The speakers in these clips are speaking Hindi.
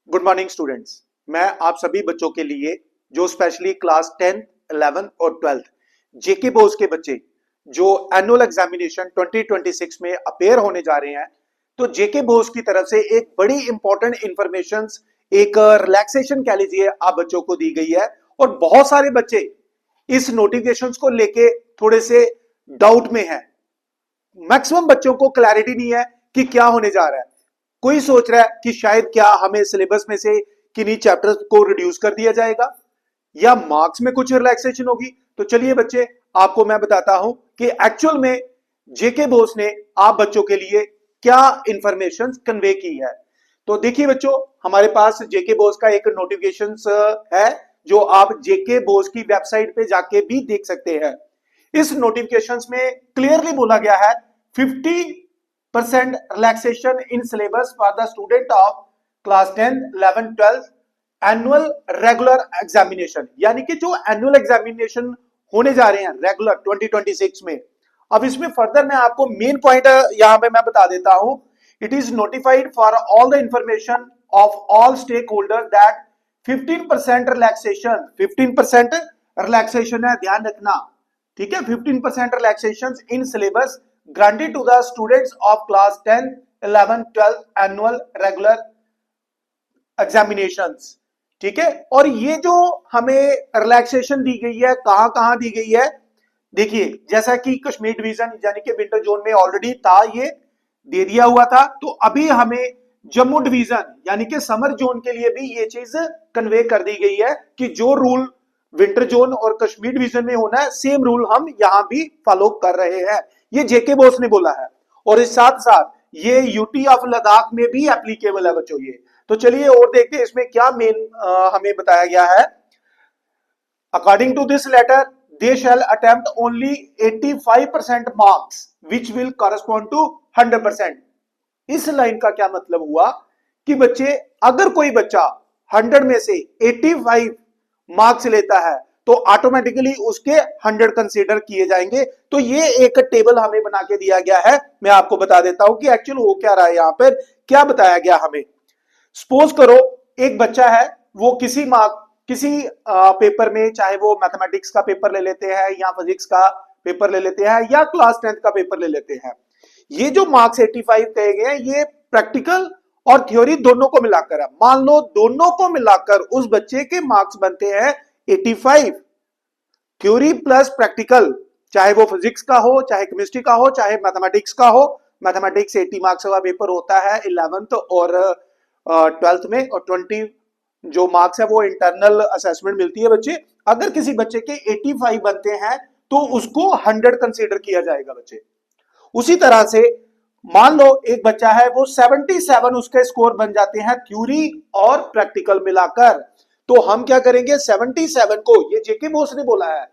Good morning students. मैं आप सभी बच्चों के लिए जो स्पेशली क्लास 10th 11th और 12th जेके बोस के बच्चे जो एनुअल एग्जामिनेशन 2026 में अपेयर होने जा रहे हैं, तो जेके बोस की तरफ से एक बड़ी इंपॉर्टेंट इंफॉर्मेशन, एक रिलैक्सेशन कह लीजिए आप बच्चों को दी गई है। और बहुत सारे बच्चे इस नोटिफिकेशंस को लेके थोड़े से डाउट में हैं। मैक्सिमम बच्चों को क्लैरिटी नहीं है कि क्या होने जा रहा है। कोई सोच रहा है कि शायद क्या हमें सिलेबस में से किन्हीं चैप्टर्स को रिड्यूस कर दिया जाएगा या मार्क्स में कुछ रिलैक्सेशन होगी। तो चलिए बच्चे, आपको मैं बताता हूं कि एक्चुअल में जेके बोस ने आप बच्चों के लिए क्या इंफॉर्मेशन कन्वे की है। तो देखिए बच्चों, हमारे पास जेके बोस का एक नोटिफिकेशन है जो आप जेके बोस की वेबसाइट पे जाके भी देख सकते हैं। इस नोटिफिकेशंस में क्लियरली बोला गया है 50% relaxation in syllabus for the student of class 10 11 12 annual regular examination, यानी कि जो एनुअल एग्जामिनेशन होने जा रहे हैं रेगुलर 2026 में। अब इसमें फर्दर मैं आपको मेन पॉइंट यहां पे मैं बता देता हूं। It is notified for all the information of all stakeholder that 15% relaxation, 15% relaxation है, ध्यान रखना, ठीक है। 15% relaxation in syllabus granted to the students of class 10 11 12 annual regular examinations, ठीक है। और ये जो हमें रिलैक्सेशन दी गई है, कहां कहां दी गई है, देखिए जैसा कि कश्मीर डिवीजन यानी कि विंटर जोन में ऑलरेडी था, ये दे दिया हुआ था। तो अभी हमें जम्मू डिवीजन यानी कि समर जोन के लिए भी ये चीज कन्वे कर दी गई है कि जो रूल विंटर जोन और कश्मीर डिवीजन में होना है, सेम रूल हम यहां भी फॉलो कर रहे हैं। ये जेके बोस ने बोला है और इस साथ साथ ये यूटी ऑफ लद्दाख में भी एप्लीकेबल है बच्चों ये। तो चलिए और देखते हैं इसमें क्या मेन हमें बताया गया है। According to this letter they shall attempt only 85% marks which will correspond to 100%। इस लाइन का क्या मतलब हुआ कि बच्चे, अगर कोई बच्चा 100 में से 85 मार्क्स लेता है तो ऑटोमेटिकली उसके 100 कंसीडर किए जाएंगे। तो ये एक टेबल हमें बना के दिया गया है। मैं आपको बता देता हूं कि एक्चुअल हो क्या रहा है, यहां पर क्या बताया गया हमें। सपोज करो एक बच्चा है, वो किसी पेपर में, चाहे वो मैथमेटिक्स का पेपर ले लेते हैं या फिजिक्स का पेपर ले लेते हैं या क्लास 10th का पेपर ले लेते हैं। ये जो मार्क्स 85 कहे गए हैं, ये प्रैक्टिकल और थ्योरी दोनों को मिलाकर है। मान लो दोनों को मिलाकर उस बच्चे के मार्क्स बनते हैं 85, थ्योरी प्लस प्रैक्टिकल, चाहे वो फिजिक्स का हो, चाहे केमिस्ट्री का हो, चाहे मैथमेटिक्स का हो। मैथमेटिक्स 80 मार्क्स का पेपर होता है 11th और 12th में, और 20 जो मार्क्स है वो इंटरनल असेसमेंट मिलती है बच्चे। अगर किसी बच्चे के 85 बनते हैं तो उसको 100 कंसीडर किया जाएगा बच्चे। उसी तरह से मान लो एक बच्चा है, वो 77 उसके स्कोर बन जाते हैं थ्योरी और प्रैक्टिकल मिलाकर, तो हम क्या करेंगे, 77 को, ये जेके बोस ने बोला है,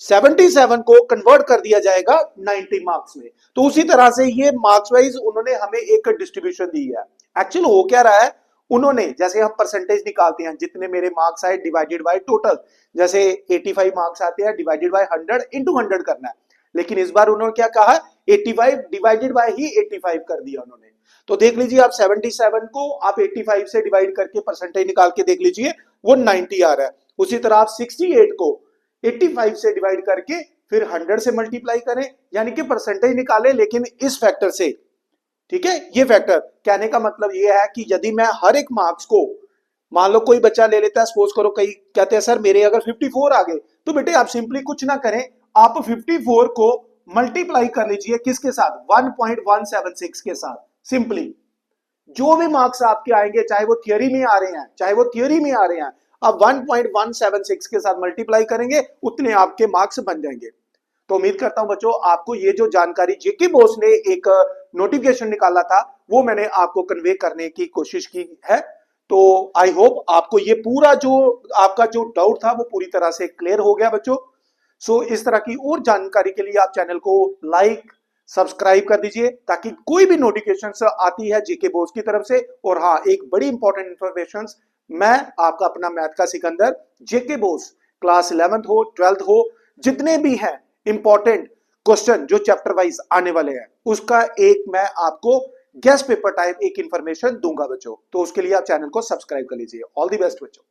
77 को कन्वर्ट कर दिया जाएगा 90 मार्क्स में। तो उसी तरह से ये मार्क्स वाइज उन्होंने हमें एक डिस्ट्रीब्यूशन दी है। एक्चुअल हो क्या रहा है, उन्होंने, जैसे हम परसेंटेज निकालते हैं, जितने मेरे मार्क्स आए डिवाइडेड बाय टोटल, जैसे 85 मार्क्स आते हैं डिवाइडेड बाय 100 इंटू 100 करना है। लेकिन इस बार उन्होंने क्या कहा, 85 डिवाइडेड बाय ही 85 कर दिया उन्होंने। तो देख लीजिए आप 77 को आप 85 से डिवाइड करके परसेंटेज निकाल के देख लीजिए, वो 90 आ रहा है। उसी तरह आप 68 को 85 से डिवाइड करके फिर 100 से मल्टीप्लाई करें, यानी कि परसेंटेज निकालें लेकिन इस फैक्टर से, ठीक है। ये फैक्टर कहने का मतलब ये है कि यदि मैं हर एक मार्क्स को, मान लो कोई बच्चा ले लेता है, सपोज करो कई कहते हैं सर मेरे अगर 54 आ गए, तो बेटे आप सिंपली कुछ ना करें, आप 54 को मल्टीप्लाई कर लीजिए किसके साथ, 1.176 के साथ। सिंपली जो भी मार्क्स आपके आएंगे, चाहे वो थियरी में आ रहे हैं चाहे वो थियरी में आ रहे हैं, आप 1.176 के साथ मल्टीप्लाई करेंगे, उतने आपके मार्क्स बन जाएंगे। तो उम्मीद करता हूं बच्चों आपको ये जो जानकारी जेके बोस ने एक नोटिफिकेशन निकाला था वो मैंने आपको कन्वे करने की कोशिश की है। तो आई होप आपको ये पूरा जो आपका जो डाउट था वो पूरी तरह से क्लियर हो गया बच्चों। सो इस तरह की और जानकारी के लिए आप चैनल को लाइक सब्सक्राइब कर दीजिए, ताकि कोई भी नोटिफिकेशन आती है जेके बोस की तरफ से। और हाँ, एक बड़ी इंपॉर्टेंट इंफॉर्मेशन, मैं आपका अपना मैथ का सिकंदर, जेके बोस क्लास 11th हो 12th हो, जितने भी हैं इंपॉर्टेंट क्वेश्चन जो चैप्टर वाइज आने वाले हैं, उसका एक मैं आपको गेस्ट पेपर टाइप एक इंफॉर्मेशन दूंगा बच्चों, तो उसके लिए आप चैनल को सब्सक्राइब कर लीजिए। ऑल द बेस्ट बच्चों।